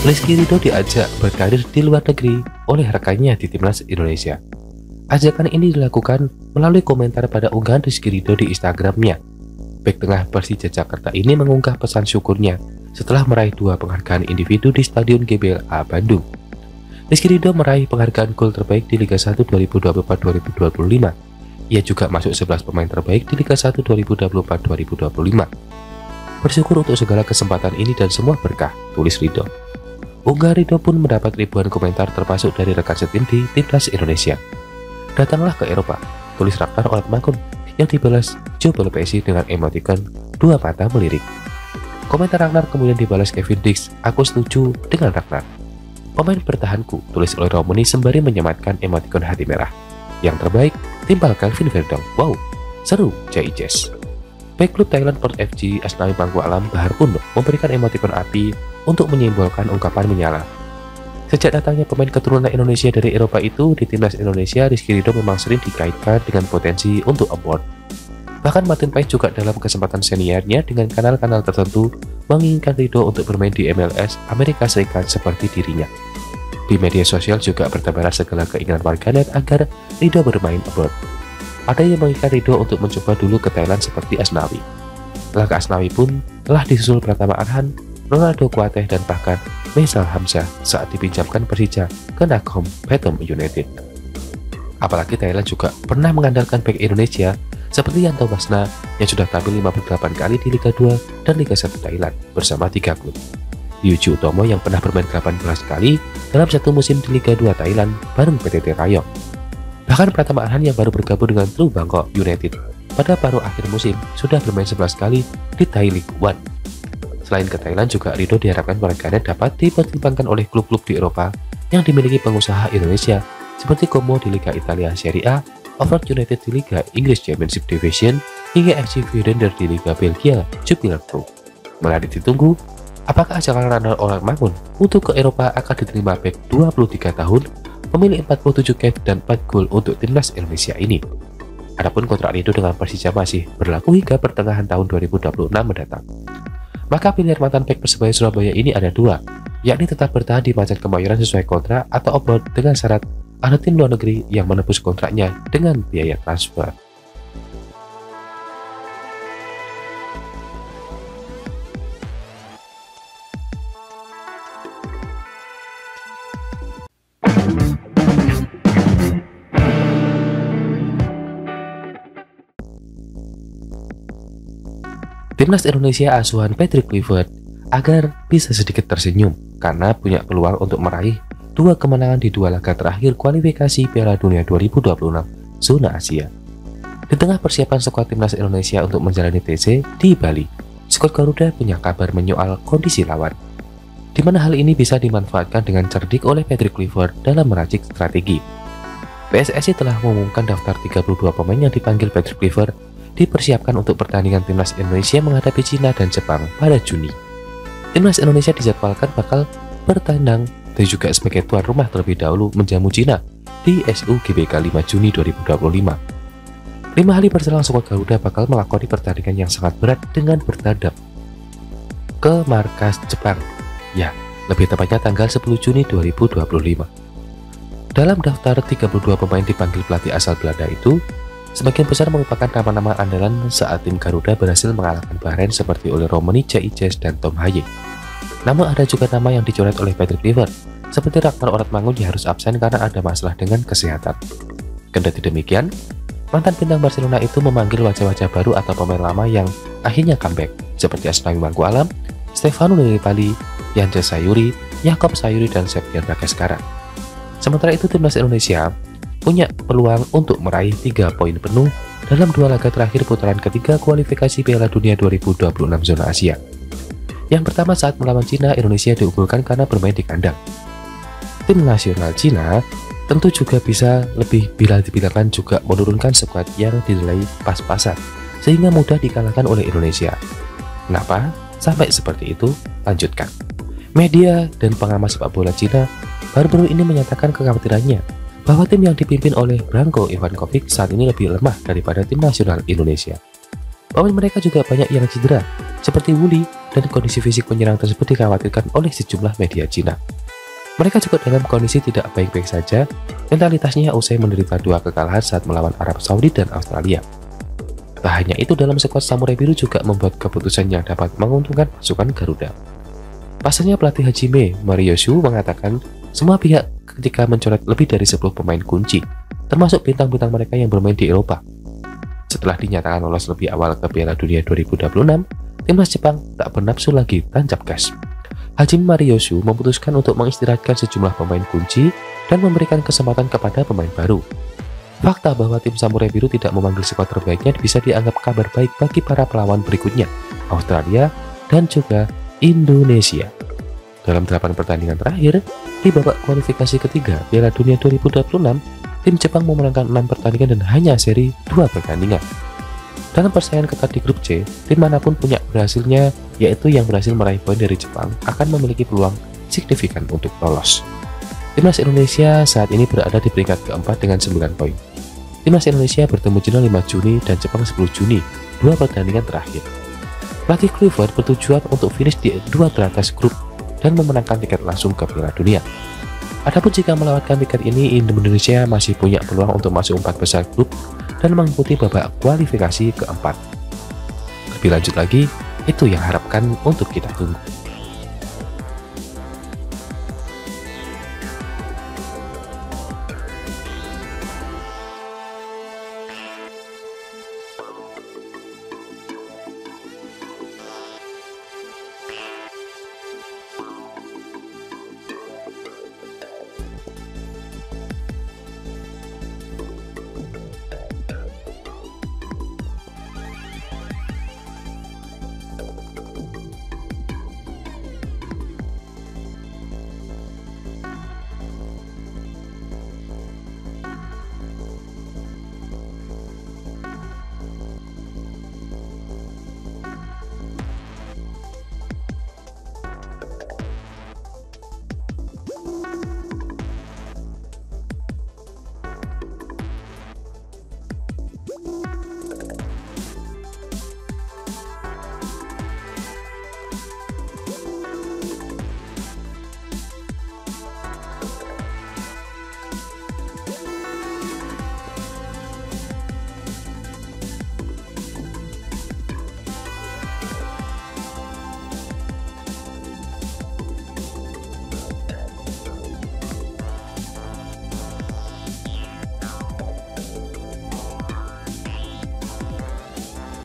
Rizky Ridho diajak berkarir di luar negeri oleh rekannya di timnas Indonesia. Ajakan ini dilakukan melalui komentar pada unggahan Rizky Ridho di Instagramnya. Bek tengah Persija Jakarta ini mengunggah pesan syukurnya setelah meraih 2 penghargaan individu di Stadion GBLA Bandung. Rizky Ridho meraih penghargaan gol terbaik di Liga 1 2024-2025. Ia juga masuk 11 pemain terbaik di Liga 1 2024-2025. Bersyukur untuk segala kesempatan ini dan semua berkah, tulis Ridho. Unggahan Ridho pun mendapat ribuan komentar termasuk dari rekan setim di timnas Indonesia. Datanglah ke Eropa, tulis Ragnar Oratmangun yang dibalas Jopel PSI dengan emoticon 2 mata melirik. Komentar Ragnar kemudian dibalas Kevin Dix, aku setuju dengan Ragnar. Pemain bertahanku, tulis oleh Romani sembari menyematkan emoticon hati merah. Yang terbaik, timpal Calvin Verdong. Wow, seru, CICS. Baik klub Thailand Port FC Asnawi Mangku Alam Bahar pun memberikan emoticon api untuk menyimbolkan ungkapan menyala. Sejak datangnya pemain keturunan Indonesia dari Eropa itu di timnas Indonesia, Rizky Ridho memang sering dikaitkan dengan potensi untuk award. Bahkan Martin Paes juga dalam kesempatan seniornya dengan kanal-kanal tertentu menginginkan Ridho untuk bermain di MLS Amerika Serikat seperti dirinya. Di media sosial juga bertebaran segala keinginan warganet agar Ridho bermain abroad. Ada yang mengikat Ridho untuk mencoba dulu ke Thailand seperti Asnawi. Langkah Asnawi pun telah disusul Pratama Arhan, Ronaldo Kuateh dan bahkan Faisal Hamzah saat dipinjamkan Persija ke Nakhon Pathum United. Apalagi Thailand juga pernah mengandalkan bek Indonesia seperti Yanto Basna yang sudah tampil 58 kali di Liga 2 dan Liga 1 Thailand bersama 3 klub. Yuji Utomo yang pernah bermain 18 kali dalam satu musim di Liga 2 Thailand bareng PTT Rayong. Bahkan Pratama Arhan yang baru bergabung dengan True Bangkok United pada paruh akhir musim sudah bermain 11 kali di Thai League One. Selain ke Thailand juga Ridho diharapkan warganet dapat dipertimbangkan oleh klub-klub di Eropa yang dimiliki pengusaha Indonesia seperti Como di Liga Italia Serie A, Oxford United di Liga Inggris Championship Division, hingga FC Feyenoord di Liga Belgia Jupiler Pro. Menarik ditunggu, apakah ajakan Ragnar Oratmangun untuk ke Eropa akan diterima bek 23 tahun, memilih 47 cap dan 4 gol untuk timnas Indonesia ini. Adapun kontrak Ridho dengan Persija masih berlaku hingga pertengahan tahun 2026 mendatang. Maka pilihan mantan bek Persebaya Surabaya ini ada 2, yakni tetap bertahan di Macan Kemayoran sesuai kontrak atau abroad dengan syarat ada tim luar negeri yang menebus kontraknya dengan biaya transfer. Timnas Indonesia asuhan Patrick Kluivert agar bisa sedikit tersenyum karena punya peluang untuk meraih 2 kemenangan di 2 laga terakhir kualifikasi Piala Dunia 2026 zona Asia. Di tengah persiapan skuad Timnas Indonesia untuk menjalani TC di Bali, skuad Garuda punya kabar menyoal kondisi lawan, di mana hal ini bisa dimanfaatkan dengan cerdik oleh Patrick Kluivert dalam meracik strategi. PSSI telah mengumumkan daftar 32 pemain yang dipanggil Patrick Kluivert dipersiapkan untuk pertandingan Timnas Indonesia menghadapi Cina dan Jepang pada Juni. Timnas Indonesia dijadwalkan bakal bertandang dan juga sebagai tuan rumah terlebih dahulu menjamu Cina di SUGBK 5 Juni 2025. 5 hari berselang skuad Garuda bakal melakoni pertandingan yang sangat berat dengan bertandang ke markas Jepang. Ya, lebih tepatnya tanggal 10 Juni 2025. Dalam daftar 32 pemain dipanggil pelatih asal Belanda itu, sebagian besar merupakan nama-nama andalan saat tim Garuda berhasil mengalahkan Bahrain seperti oleh Romani Caices dan Tom Haye. Namun ada juga nama yang dicoret oleh Patrick Kluivert, seperti Ragnar Oratmangun yang harus absen karena ada masalah dengan kesehatan. Kendati demikian, mantan bintang Barcelona itu memanggil wajah-wajah baru atau pemain lama yang akhirnya comeback, seperti Asnawi Mangku Alam, Stefano Lillipali, Yance Sayuri, Yakob Sayuri, dan Septian Bagaskara. Sementara itu Timnas Indonesia punya peluang untuk meraih 3 poin penuh dalam 2 laga terakhir putaran ketiga kualifikasi Piala Dunia 2026 zona Asia. Yang pertama saat melawan Cina, Indonesia diunggulkan karena bermain di kandang. Tim nasional Cina tentu juga bisa lebih bila dibilangkan juga menurunkan skuad yang dinilai pas-pasan, sehingga mudah dikalahkan oleh Indonesia. Kenapa? Sampai seperti itu? Lanjutkan. Media dan pengamat sepak bola Cina baru-baru ini menyatakan kekhawatirannya bahwa tim yang dipimpin oleh Branko Ivankovic saat ini lebih lemah daripada tim nasional Indonesia. Pemain mereka juga banyak yang cedera, seperti Wuli, dan kondisi fisik penyerang tersebut dikhawatirkan oleh sejumlah media Cina. Mereka juga dalam kondisi tidak baik-baik saja, mentalitasnya usai menderita 2 kekalahan saat melawan Arab Saudi dan Australia. Tak hanya itu, dalam skuad Samurai Biru juga membuat keputusan yang dapat menguntungkan pasukan Garuda. Pasalnya pelatih Hajime Mariyoshi mengatakan semua pihak ketika mencoret lebih dari 10 pemain kunci, termasuk bintang-bintang mereka yang bermain di Eropa. Setelah dinyatakan lolos lebih awal ke Piala Dunia 2026, timnas Jepang tak bernafsu lagi tancap gas. Hajime Mariyoshi memutuskan untuk mengistirahatkan sejumlah pemain kunci dan memberikan kesempatan kepada pemain baru. Fakta bahwa tim Samurai Biru tidak memanggil skuad terbaiknya bisa dianggap kabar baik bagi para pelawan berikutnya, Australia dan juga Indonesia. Dalam 8 pertandingan terakhir, di babak kualifikasi ketiga Piala Dunia 2026, tim Jepang memenangkan 6 pertandingan dan hanya seri 2 pertandingan. Dalam persaingan ketat di grup C, tim manapun punya berhasilnya, yaitu yang berhasil meraih poin dari Jepang, akan memiliki peluang signifikan untuk lolos. Timnas Indonesia saat ini berada di peringkat keempat dengan 9 poin. Timnas Indonesia bertemu China 5 Juni dan Jepang 10 Juni, 2 pertandingan terakhir. Pelatih Clifford bertujuan untuk finish di 2 teratas grup dan memenangkan tiket langsung ke Piala Dunia. Adapun jika melewatkan tiket ini, Indonesia masih punya peluang untuk masuk 4 besar grup dan mengikuti babak kualifikasi keempat. Lebih lanjut lagi, itu yang harapkan untuk kita tunggu.